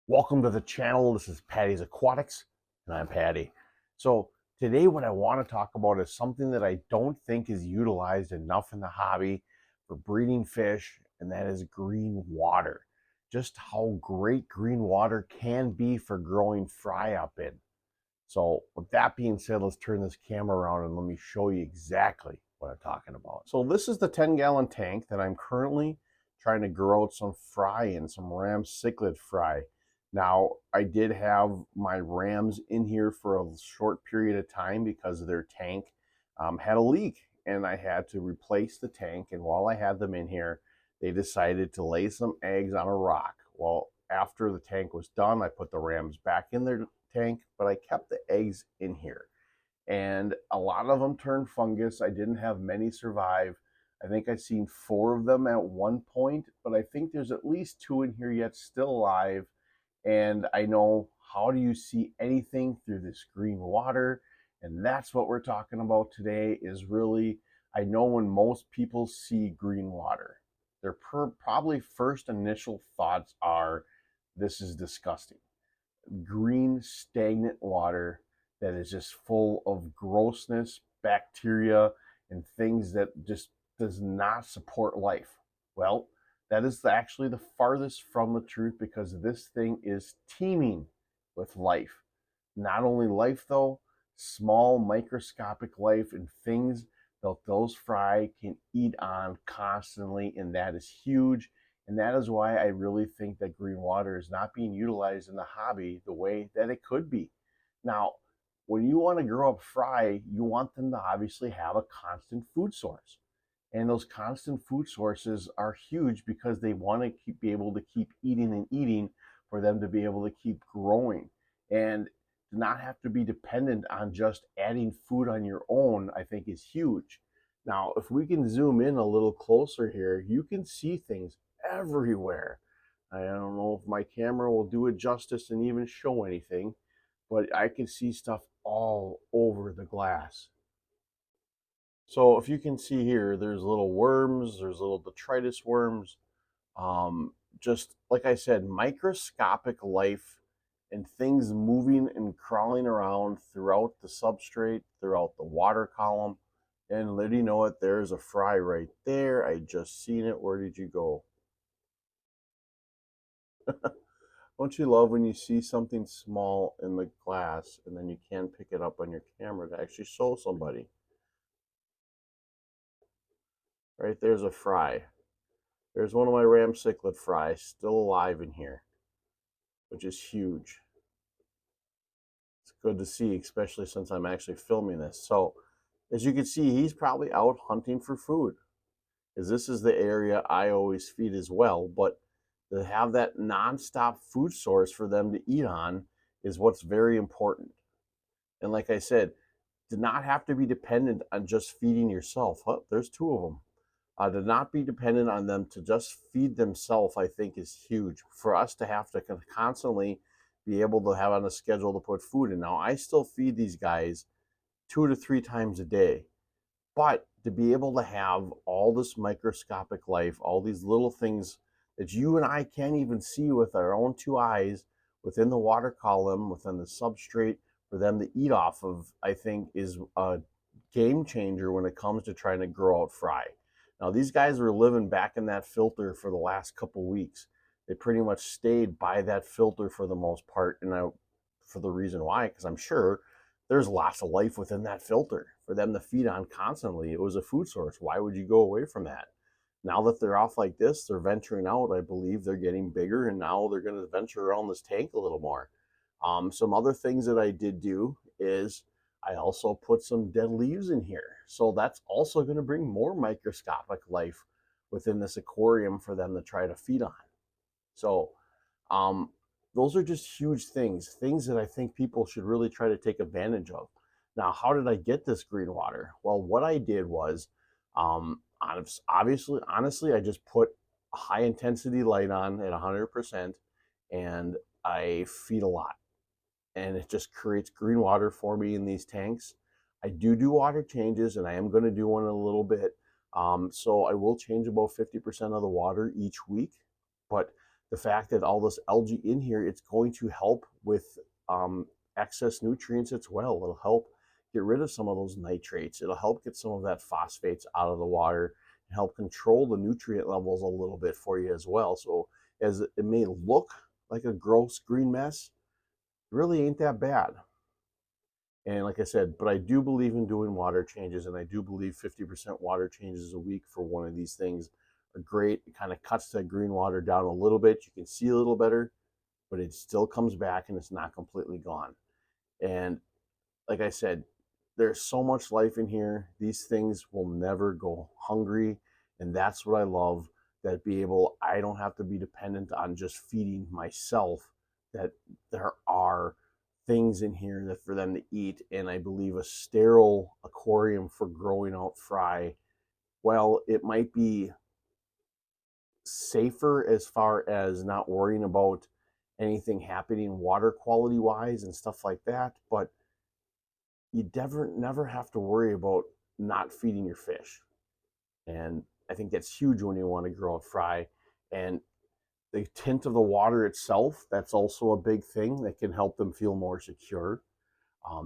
Welcome to the channel. This is Patty's Aquatics, and I'm Patty. So today what I want to talk about is something that I don't think is utilized enough in the hobby for breeding fish, and that is green water. Just how great green water can be for growing fry up in. So with that being said, let's turn this camera around and let me show you exactly what I'm talking about. So this is the 10-gallon tank that I'm currently trying to grow out some fry in, some ram cichlid fry. Now, I did have my rams in here for a short period of time because their tank had a leak, and I had to replace the tank. And while I had them in here, they decided to lay some eggs on a rock. Well, after the tank was done, I put the rams back in their tank, but I kept the eggs in here. And a lot of them turned fungus. I didn't have many survive. I think I've seen 4 of them at one point, but I think there's at least 2 in here yet still alive. And I know, how do you see anything through this green water? And that's what we're talking about today. Is really, I know when most people see green water, their probably first initial thoughts are, this is disgusting. Green stagnant water that is just full of grossness, bacteria, and things that just does not support life. Well, that is actually the farthest from the truth, because this thing is teeming with life. Not only life though, small microscopic life and things that those fry can eat on constantly, and that is huge. And that is why I really think that green water is not being utilized in the hobby the way that it could be. Now, when you want to grow up fry, you want them to obviously have a constant food source. And those constant food sources are huge because they want to be able to keep eating and eating for them to be able to keep growing. And to not have to be dependent on just adding food on your own, I think is huge. Now, if we can zoom in a little closer here, you can see things everywhere. I don't know if my camera will do it justice and even show anything, but I can see stuff all over the glass. So if you can see here, there's little worms, there's little detritus worms. Just like I said, microscopic life and things moving and crawling around throughout the substrate, throughout the water column. And let you know it, there's a fry right there. I just seen it. Where did you go? Don't you love when you see something small in the glass and then you can pick it up on your camera to actually show somebody? Right there's a fry. There's one of my ram cichlid fries still alive in here, which is huge. It's good to see, especially since I'm actually filming this. So, as you can see, he's probably out hunting for food, as this is the area I always feed as well. But to have that nonstop food source for them to eat on is what's very important. And like I said, to not have to be dependent on just feeding yourself. Oh, there's 2 of them. To not be dependent on them to just feed themselves, I think, is huge. For us to have to constantly be able to have on a schedule to put food in. Now, I still feed these guys 2 to 3 times a day, but to be able to have all this microscopic life, all these little things that you and I can't even see with our own 2 eyes within the water column, within the substrate, for them to eat off of, I think is a game changer when it comes to trying to grow out fry. Now, these guys were living back in that filter for the last couple weeks. They pretty much stayed by that filter for the most part, and for the reason why, because I'm sure there's lots of life within that filter for them to feed on constantly. It was a food source. Why would you go away from that? Now that they're off like this, they're venturing out. I believe they're getting bigger, and now they're going to venture around this tank a little more. Some other things that I did do is I also put some dead leaves in here. So that's also going to bring more microscopic life within this aquarium for them to try to feed on. So those are just huge things that I think people should really try to take advantage of. Now, how did I get this green water? Well, what I did was, honestly, I just put a high intensity light on at 100%, and I feed a lot. And it just creates green water for me in these tanks. I do water changes, and I am going to do one in a little bit. So I will change about 50% of the water each week. But the fact that all this algae in here, it's going to help with excess nutrients as well. It'll help get rid of some of those nitrates. It'll help get some of that phosphates out of the water and help control the nutrient levels a little bit for you as well. So as it may look like a gross green mess, it really ain't that bad. And like I said, but I do believe in doing water changes, and I do believe 50% water changes a week for one of these things are great. It kind of cuts that green water down a little bit. You can see a little better, but it still comes back and it's not completely gone. And like I said, there's so much life in here. These things will never go hungry. And that's what I love, that I don't have to be dependent on just feeding myself, that there are things in here that for them to eat. And I believe a sterile aquarium for growing out fry, well, it might be safer as far as not worrying about anything happening water quality wise and stuff like that, but you never have to worry about not feeding your fish. And I think that's huge when you want to grow out fry. And the tint of the water itself, that's also a big thing that can help them feel more secure.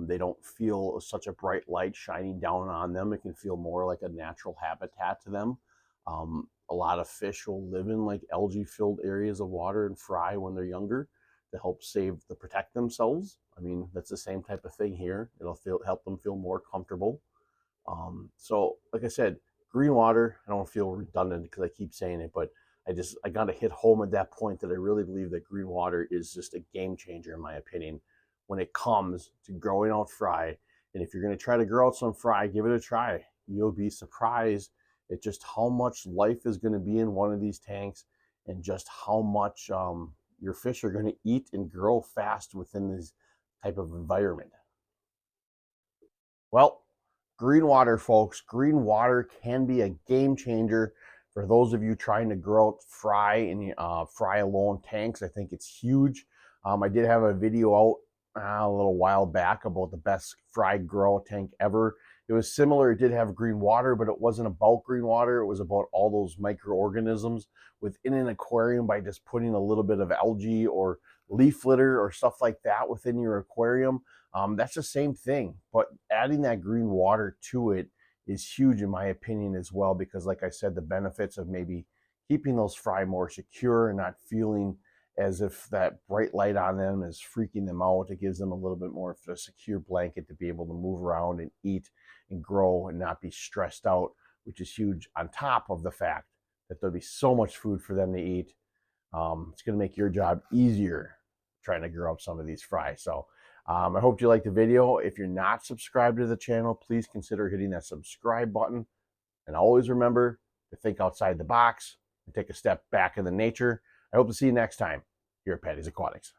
They don't feel such a bright light shining down on them. It can feel more like a natural habitat to them. A lot of fish will live in like algae-filled areas of water and fry when they're younger to help protect themselves. I mean, that's the same type of thing here. It'll help them feel more comfortable. So like I said, green water, I don't feel redundant because I keep saying it, but I got to hit home at that point that I really believe that green water is just a game changer, in my opinion, when it comes to growing out fry. And if you're going to try to grow out some fry, give it a try. You'll be surprised at just how much life is going to be in one of these tanks, and just how much your fish are going to eat and grow fast within this type of environment. Well, green water, folks. Green water can be a game changer for those of you trying to grow out fry in fry alone tanks. I think it's huge. I did have a video out a little while back about the best fry grow tank ever. It was similar. It did have green water, but it wasn't about green water. It was about all those microorganisms within an aquarium by just putting a little bit of algae or leaf litter or stuff like that within your aquarium. That's the same thing, but adding that green water to it is huge in my opinion as well, because like I said, the benefits of maybe keeping those fry more secure and not feeling as if that bright light on them is freaking them out. It gives them a little bit more of a secure blanket to be able to move around and eat and grow and not be stressed out, which is huge, on top of the fact that there'll be so much food for them to eat. It's going to make your job easier trying to grow up some of these fry. So I hope you liked the video. If you're not subscribed to the channel, please consider hitting that subscribe button. And always remember to think outside the box and take a step back in the nature. I hope to see you next time here at Patty's Aquatics.